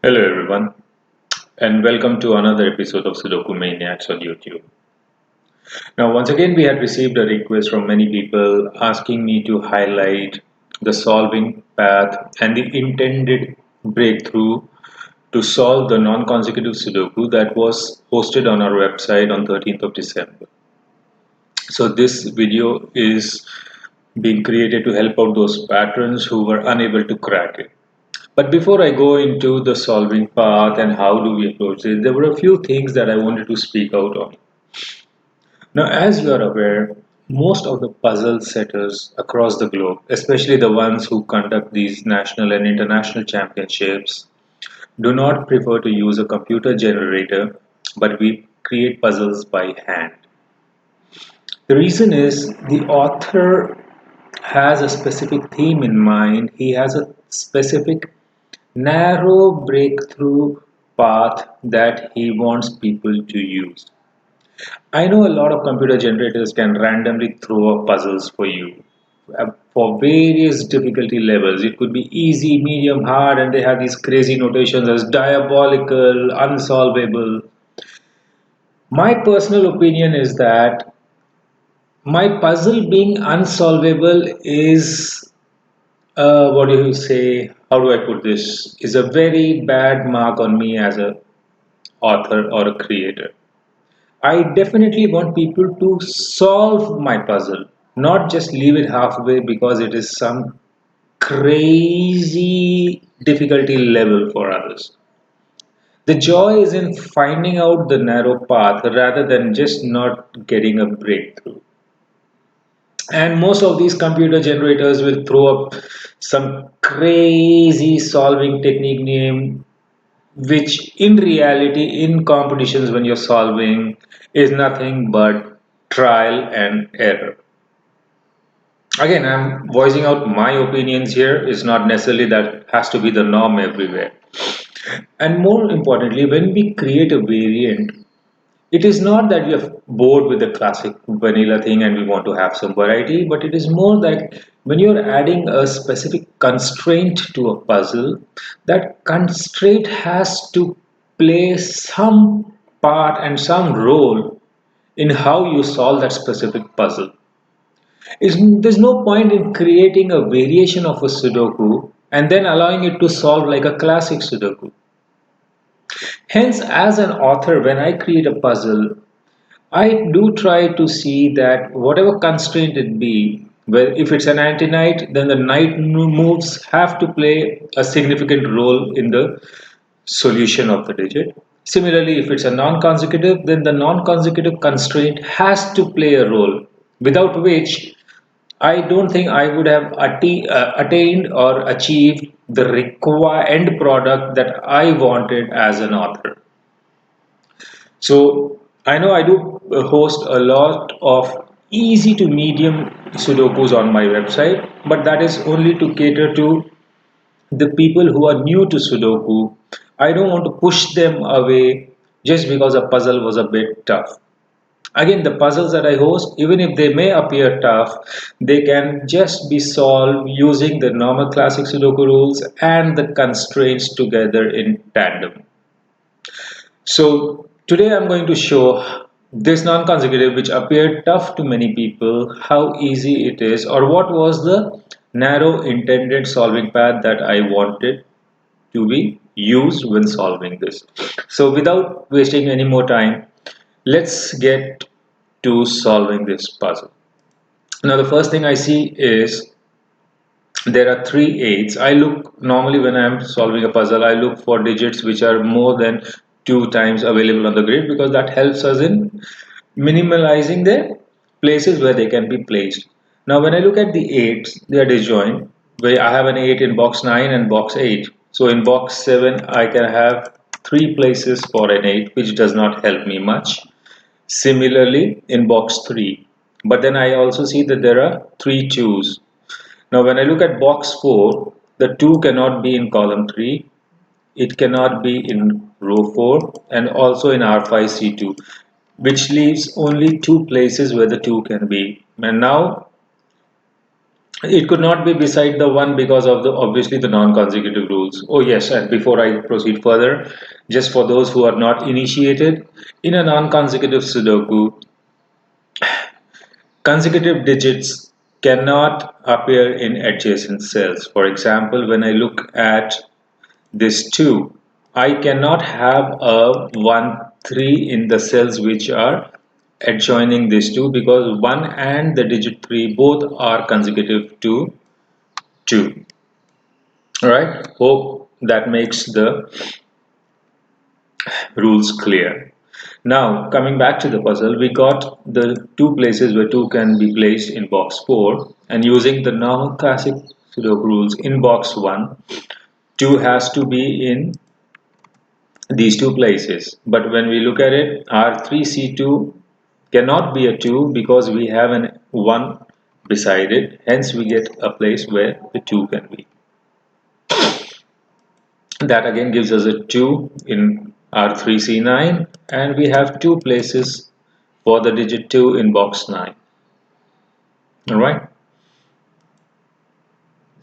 Hello everyone, and welcome to another episode of SudokuManiacs on YouTube. Now, once again, we had received a request from many people asking me to highlight the solving path and the intended breakthrough to solve the non-consecutive Sudoku that was posted on our website on 13th of December. So this video is being created to help out those patrons who were unable to crack it. But before I go into the solving path and how do we approach it, there were a few things that I wanted to speak out on. Now, as you are aware, most of the puzzle setters across the globe, especially the ones who conduct these national and international championships, do not prefer to use a computer generator, but we create puzzles by hand. The reason is the author has a specific theme in mind, he has a specific narrow breakthrough path that he wants people to use. I know a lot of computer generators can randomly throw up puzzles for you for various difficulty levels. It could be easy, medium, hard, and they have these crazy notations as diabolical, unsolvable. My personal opinion is that my puzzle being unsolvable is what do you say? How do I put this? Is a very bad mark on me as a author or a creator. I definitely want people to solve my puzzle, not just leave it halfway because it is some crazy difficulty level for others. The joy is in finding out the narrow path rather than just not getting a breakthrough. And most of these computer generators will throw up some crazy solving technique name, which in reality, in competitions when you're solving, is nothing but trial and error. Again, I'm voicing out my opinions here. It's not necessarily that has to be the norm everywhere. And more importantly, when we create a variant, it is not that we are bored with the classic vanilla thing and we want to have some variety, but it is more that when you're adding a specific constraint to a puzzle, that constraint has to play some part and some role in how you solve that specific puzzle. There's no point in creating a variation of a Sudoku and then allowing it to solve like a classic Sudoku. Hence, as an author, when I create a puzzle, I do try to see that whatever constraint it be, where if it's an anti-knight, then the knight moves have to play a significant role in the solution of the digit. Similarly, if it's a non-consecutive, then the non-consecutive constraint has to play a role, without which I don't think I would have attained or achieved the required end product that I wanted as an author. So I know I do host a lot of easy to medium Sudokus on my website, but that is only to cater to the people who are new to Sudoku. I don't want to push them away just because a puzzle was a bit tough. Again, the puzzles that I host, even if they may appear tough, they can just be solved using the normal classic Sudoku rules and the constraints together in tandem. So today I'm going to show this non-consecutive which appeared tough to many people, how easy it is or what was the narrow intended solving path that I wanted to be used when solving this. So without wasting any more time, let's get to solving this puzzle. Now the first thing I see is there are three eights. I look normally when I'm solving a puzzle, I look for digits which are more than two times available on the grid because that helps us in minimalizing the places where they can be placed. Now when I look at the eights, they are disjoint. Where I have an 8 in box 9 and box 8. So in box 7 I can have three places for an 8, which does not help me much. Similarly in box 3. But then I also see that there are three twos. Now when I look at box 4, the 2 cannot be in column 3, it cannot be in row 4 and also in R5C2, which leaves only two places where the 2 can be. And now It could not be beside the 1 because of the obviously the non-consecutive rules. Oh yes, and before I proceed further, just for those who are not initiated, in a non-consecutive Sudoku, consecutive digits cannot appear in adjacent cells. For example, when I look at this 2, I cannot have a 1, 3 in the cells which are adjoining this 2 because 1 and the digit 3 both are consecutive to 2. Alright, hope that makes the rules clear. Now, coming back to the puzzle, we got the two places where 2 can be placed in box 4, and using the normal classic Sudoku rules in box 1, 2 has to be in these two places. But when we look at it, R3C2 cannot be a 2 because we have an 1 beside it, hence we get a place where the 2 can be. That again gives us a 2 in R3C9, and we have two places for the digit 2 in box 9. Alright,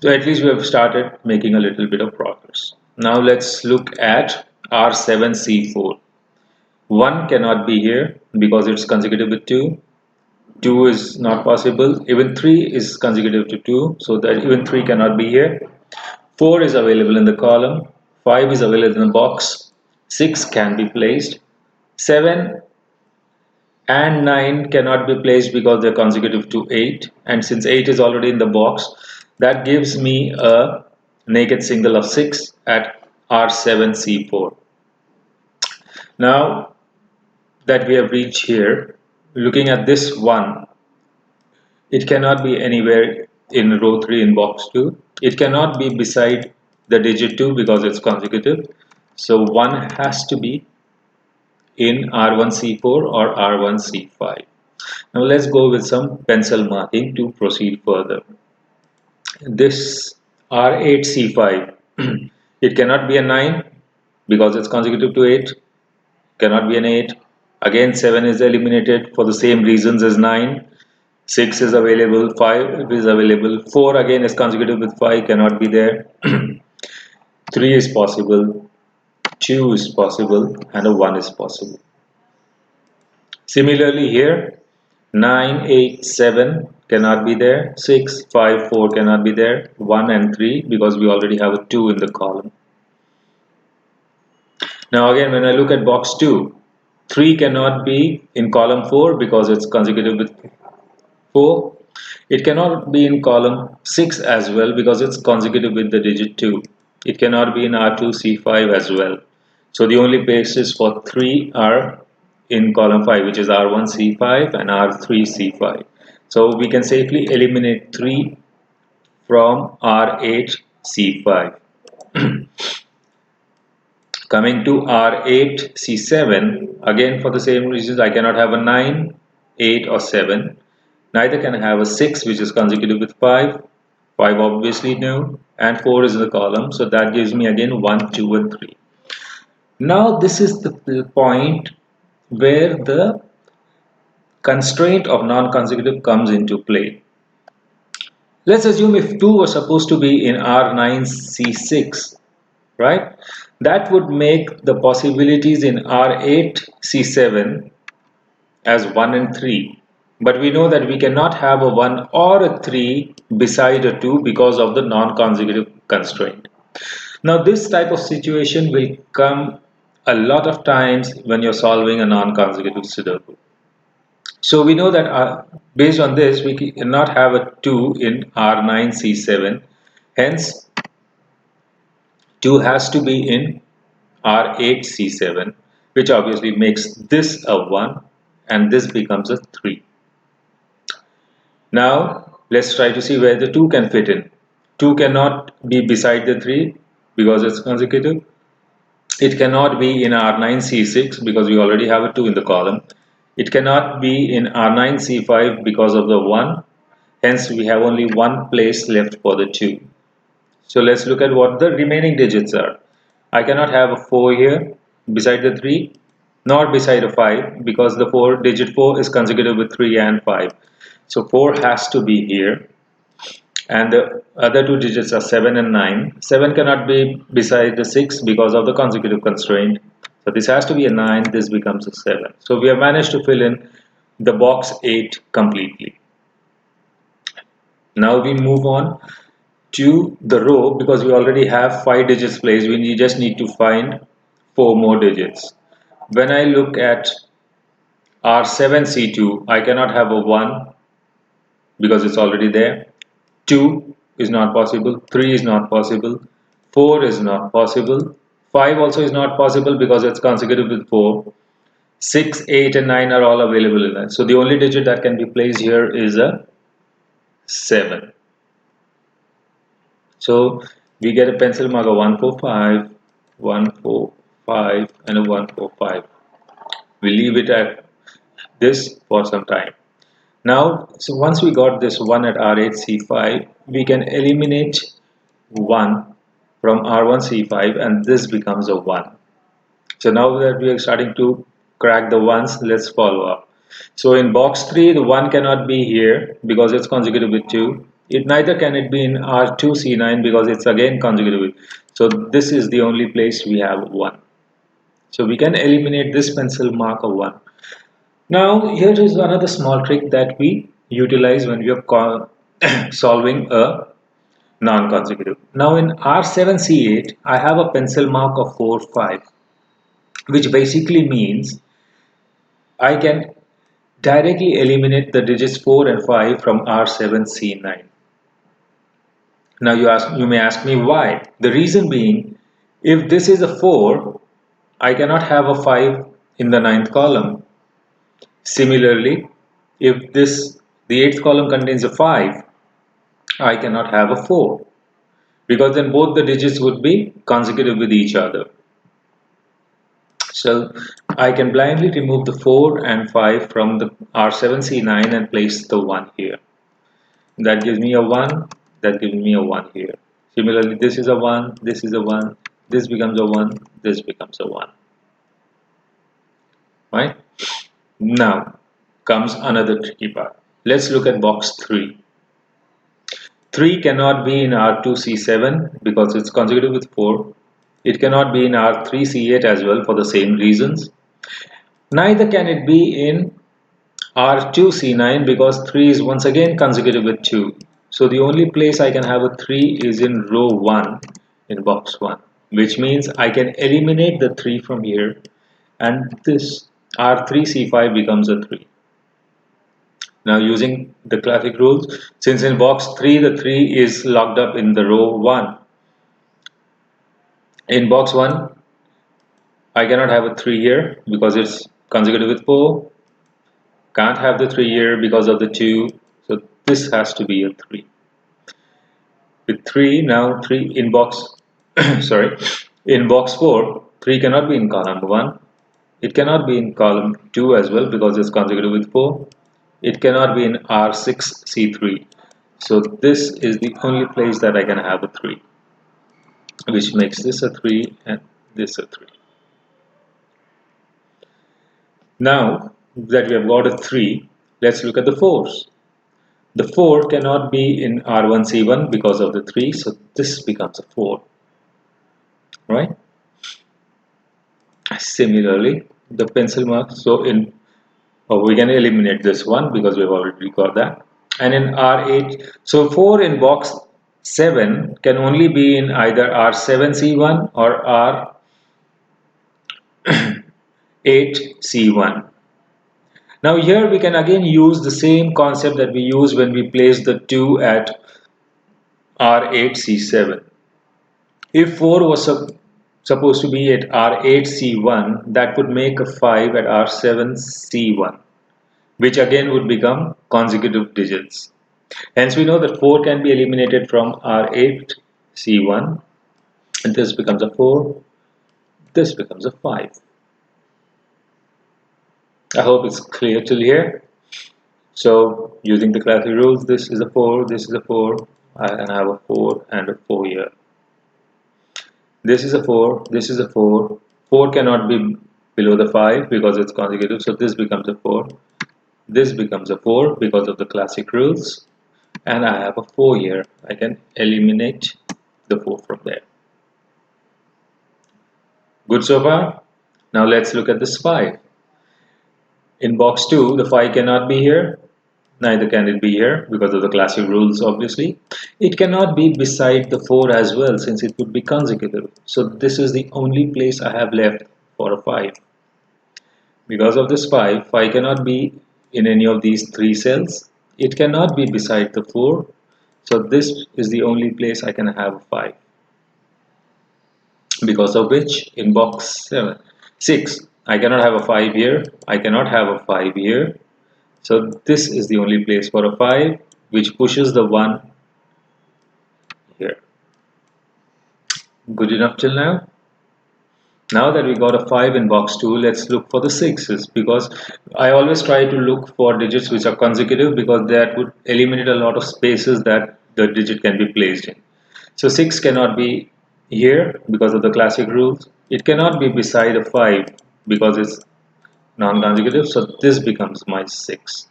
so at least we have started making a little bit of progress. Now let's look at R7C4. 1 cannot be here because it's consecutive with 2. 2 is not possible. Even 3 is consecutive to 2, so that even 3 cannot be here. 4 is available in the column. 5 is available in the box. 6 can be placed. 7 and 9 cannot be placed because they're consecutive to 8, and since 8 is already in the box, that gives me a naked single of 6 at R7C4. Now that we have reached here, looking at this 1, it cannot be anywhere in row 3 in box 2. It cannot be beside the digit 2 because it's consecutive. So 1 has to be in R1C4 or R1C5. Now let's go with some pencil marking to proceed further. This R8C5, it cannot be a 9 because it's consecutive to 8, cannot be an 8. Again 7 is eliminated for the same reasons as 9. 6 is available, 5 is available, 4 again is consecutive with 5, cannot be there. 3 is possible, 2 is possible, and a 1 is possible. Similarly here, 9, 8, 7 cannot be there, 6, 5, 4 cannot be there, 1 and 3 because we already have a 2 in the column. Now again when I look at box 2, 3 cannot be in column 4 because it's consecutive with 4. It cannot be in column 6 as well because it's consecutive with the digit 2. It cannot be in R2C5 as well. So the only places for 3 are in column 5, which is R1C5 and R3C5. So we can safely eliminate 3 from R8C5. Coming to R8C7, again for the same reasons, I cannot have a 9, 8 or 7. Neither can I have a 6 which is consecutive with 5. 5 obviously no, and 4 is in the column, so that gives me again 1, 2 and 3. Now this is the point where the constraint of non-consecutive comes into play. Let's assume if 2 was supposed to be in R9C6, right? That would make the possibilities in R8C7 as 1 and 3. But we know that we cannot have a 1 or a 3 beside a 2 because of the non-consecutive constraint. Now this type of situation will come a lot of times when you're solving a non-consecutive Sudoku. So we know that based on this we cannot have a 2 in R9C7, hence 2 has to be in R8C7, which obviously makes this a 1 and this becomes a 3. Now let's try to see where the 2 can fit in. 2 cannot be beside the 3 because it's consecutive. It cannot be in R9C6 because we already have a 2 in the column. It cannot be in R9C5 because of the 1. Hence we have only one place left for the 2. So let's look at what the remaining digits are. I cannot have a 4 here beside the 3 nor beside a 5 because the digit 4 is consecutive with 3 and 5. So 4 has to be here. and the other two digits are 7 and 9. 7 cannot be beside the 6 because of the consecutive constraint. So this has to be a 9, this becomes a 7. So we have managed to fill in the box 8 completely. Now we move on to the row because we already have 5 digits placed. We just need to find 4 more digits. When I look at R7C2, I cannot have a 1 because it's already there. 2 is not possible, 3 is not possible, 4 is not possible, 5 also is not possible because it's consecutive with 4. 6, 8 and 9 are all available in that. So the only digit that can be placed here is a 7. So we get a pencil mark of 145, 145 and a 145. We leave it at this for some time. Now, so once we got this 1 at R8C5, we can eliminate 1 from R1C5 and this becomes a 1. So now that we are starting to crack the ones, let's follow up. So in box 3, the 1 cannot be here because it's consecutive with 2. Neither can it be in R2C9 because it's again consecutive with. So this is the only place we have 1. So we can eliminate this pencil mark of 1. Now here is another small trick that we utilize when we are solving a non-consecutive. Now in R7C8 I have a pencil mark of 4, 5, which basically means I can directly eliminate the digits 4 and 5 from R7C9. Now you may ask me why. The reason being, if this is a 4, I cannot have a 5 in the ninth column. Similarly, if the eighth column contains a 5, I cannot have a 4 because then both the digits would be consecutive with each other. So I can blindly remove the 4 and 5 from the R7C9 and place the 1 here. That gives me a 1, that gives me a 1 here. Similarly, this is a 1, this is a 1, this becomes a 1, this becomes a 1. Right? Now comes another tricky part. Let's look at box 3. 3 cannot be in R2C7 because it's consecutive with 4. It cannot be in R3C8 as well for the same reasons. Neither can it be in R2C9 because 3 is once again consecutive with 2. So the only place I can have a 3 is in row 1 in box 1, which means I can eliminate the 3 from here and this R3C5 becomes a 3. Now using the classic rules, since in box 3 the 3 is locked up in the row 1, in box 1 I cannot have a 3 here because it's consecutive with 4. Can't have the 3 here because of the 2. So this has to be a 3. With 3, now 3 in box, sorry, in box 4, 3 cannot be in column 1. It cannot be in column 2 as well because it's consecutive with 4. It cannot be in R6C3. So this is the only place that I can have a 3, which makes this a 3 and this a 3. Now that we have got a 3, let's look at the 4s. The 4 cannot be in R1C1 because of the 3, so this becomes a 4. Right? Similarly, the pencil mark, so we can eliminate this one because we've already got that. And in R8, so 4 in box 7 can only be in either R7C1 or R8C1. Now here we can again use the same concept that we use when we place the 2 at R8C7. If 4 was supposed to be at R8C1, that would make a 5 at R7C1, which again would become consecutive digits. Hence we know that 4 can be eliminated from R8C1, and this becomes a 4, this becomes a 5. I hope it's clear till here. So using the classic rules, this is a 4, this is a 4, and I have a 4 and a 4 here. This is a 4, this is a 4. 4 cannot be below the 5 because it's consecutive, so this becomes a 4. This becomes a 4 because of the classic rules. and I have a 4 here. I can eliminate the 4 from there. Good so far? Now let's look at this 5. In box 2, the 5 cannot be here, neither can it be here because of the classic rules obviously. It cannot be beside the 4 as well since it would be consecutive. So this is the only place I have left for a 5. Because of this 5, 5 cannot be in any of these 3 cells. It cannot be beside the 4. So this is the only place I can have a 5. Because of which in box 6 I cannot have a 5 here, I cannot have a 5 here, so this is the only place for a 5 which pushes the 1 here. Good enough till now? Now that we got a 5 in box 2, let's look for the 6's, because I always try to look for digits which are consecutive because that would eliminate a lot of spaces that the digit can be placed in. So 6 cannot be here because of the classic rules. It cannot be beside a 5 because it's non-consecutive. So this becomes my 6.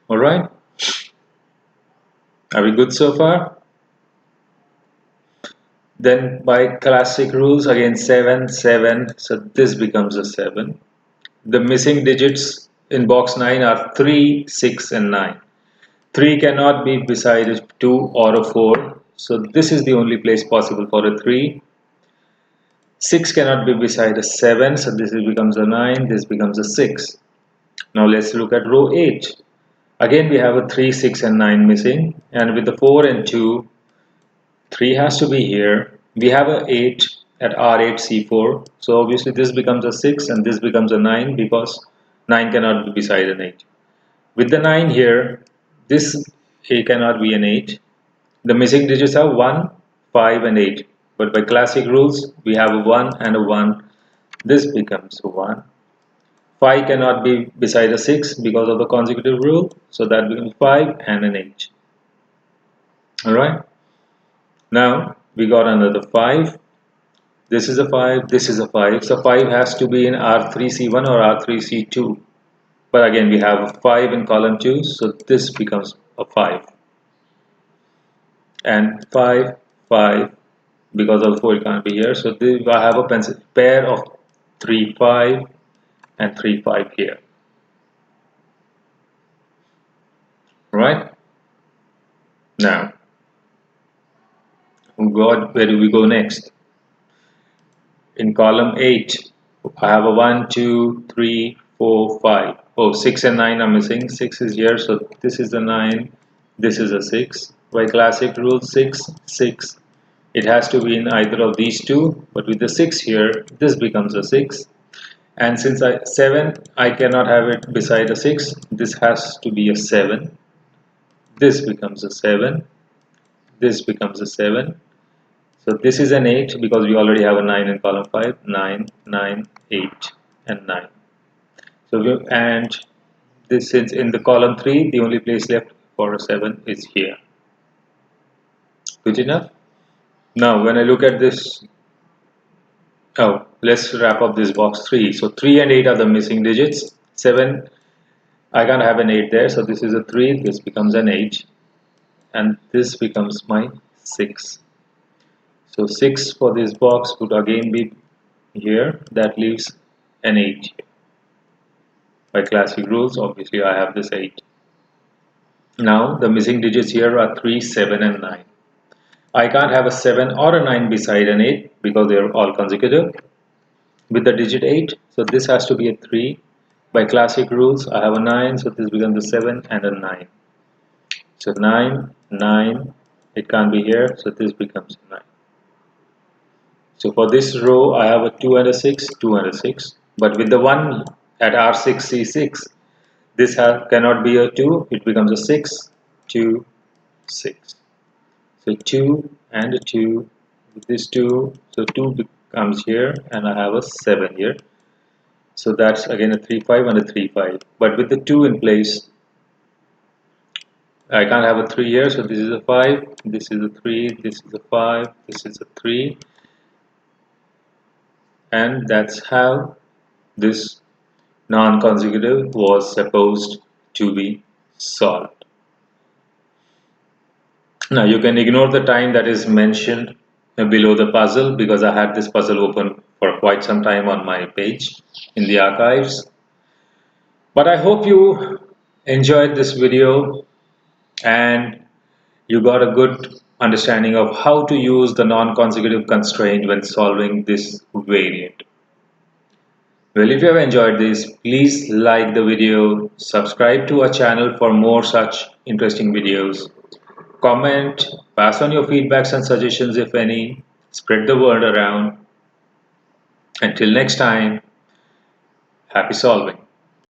Alright. Are we good so far? Then by classic rules again 7, 7. So this becomes a 7. The missing digits in box 9 are 3, 6 and 9. 3 cannot be beside a 2 or a 4. So this is the only place possible for a 3. 6 cannot be beside a 7. So this becomes a 9. This becomes a 6. Now let's look at row 8. Again we have a 3, 6 and 9 missing. And with the 4 and 2, 3 has to be here. We have a 8 at R8 C4. So obviously this becomes a 6 and this becomes a 9 because 9 cannot be beside an 8. With the 9 here, this A cannot be an 8. The missing digits are 1, 5 and 8. But by classic rules, we have a 1 and a 1. This becomes a 1. 5 cannot be beside a 6 because of the consecutive rule. So that becomes 5 and an 8. Alright. Now we got another 5. This is a 5. This is a 5. So 5 has to be in R3C1 or R3C2. But again we have a 5 in column 2. So this becomes a 5. And 5, 5. Because of 4 it can't be here. So I have a pair of 3, 5 and 3, 5 here. Right? Now, where do we go next? In column 8, I have a 1, 2, 3, 4, 5. Oh, 6 and 9 are missing. 6 is here, so this is a 9. This is a 6. By classic rule, 6, 6. It has to be in either of these two, but with the 6 here, this becomes a 6. And since 7, I cannot have it beside a 6. This has to be a 7. This becomes a 7. This becomes a 7. So this is an 8 because we already have a 9 in column 5. 9, 9, 8 and 9. So and this is in the column 3. The only place left for a 7 is here. Good enough? Now when I look at this, let's wrap up this box 3. So 3 and 8 are the missing digits. 7, I can't have an 8 there. So this is a 3. This becomes an 8. And this becomes my 6. So 6 for this box would again be here. That leaves an 8 here. By classic rules, obviously I have this 8. Now the missing digits here are 3, 7 and 9. I can't have a 7 or a 9 beside an 8 because they are all consecutive with the digit 8. So this has to be a 3. By classic rules, I have a 9. So this becomes a 7 and a 9. So 9, 9. It can't be here. So this becomes a 9. So for this row, I have a 2 and a 6, 2 and a 6. But with the 1 at R6, C6, this cannot be a 2. It becomes a 6, 2, 6. So 2 and a 2. With this 2, so 2 comes here and I have a 7 here. So that's again a 3, 5 and a 3, 5. But with the 2 in place, I can't have a 3 here. So this is a 5, this is a 3, this is a 5, this is a 3. And that's how this non-consecutive was supposed to be solved. Now you can ignore the time that is mentioned below the puzzle because I had this puzzle open for quite some time on my page in the archives. But I hope you enjoyed this video and you got a good understanding of how to use the non-consecutive constraint when solving this variant. Well, if you have enjoyed this, please like the video, subscribe to our channel for more such interesting videos, comment, pass on your feedbacks and suggestions if any, spread the word around. Until next time, happy solving.